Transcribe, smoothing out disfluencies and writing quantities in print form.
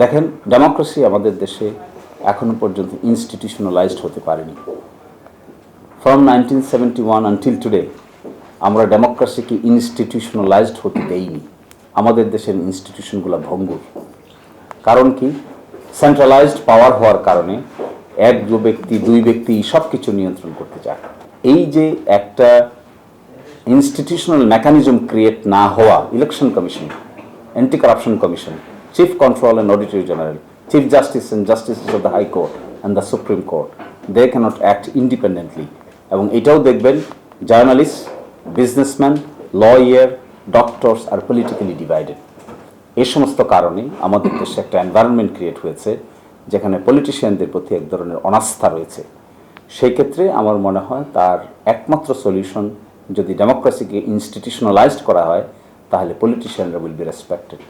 দেখেন, ডেমোক্রেসি আমাদের দেশে এখনো পর্যন্ত ইনস্টিটিউশনালাইজড হতে পারেনি। ফ্রম 1971 আনটিল টুডে আমরা ডেমোক্রেসিকে ইনস্টিটিউশনালাইজড হতে দেইনি। আমাদের দেশের ইনস্টিটিউশনগুলো ভঙ্গুর। কারণ কি? সেন্ট্রালাইজড পাওয়ার হওয়ার কারণে এক ব্যক্তি দুই ব্যক্তি সব কিছু নিয়ন্ত্রণ করতে চায়। এই যে একটা ইনস্টিটিউশনাল মেকানিজম ক্রিয়েট না হওয়া, election commission, anti corruption commission, Chief Control and Auditor General, Chief Justice and Justices of the High Court and the Supreme Court, they cannot act independently. এবং এটাও দেখবেন, জার্নালিস্ট, বিজনেসম্যান, লয়ার, ডক্টরস আর politically divided. এই সমস্ত কারণে আমাদের দেশে একটা environment create হয়েছে যেখানে পলিটিশিয়ানদের প্রতি এক ধরনের অনাস্থা রয়েছে। সেই ক্ষেত্রে আমার মনে হয় তার একমাত্র সলিউশন, যদি ডেমোক্রেসিকে ইনস্টিটিউশনালাইজড করা হয়, তাহলে পলিটিশিয়ানরা উইল বি রেসপেক্টেড।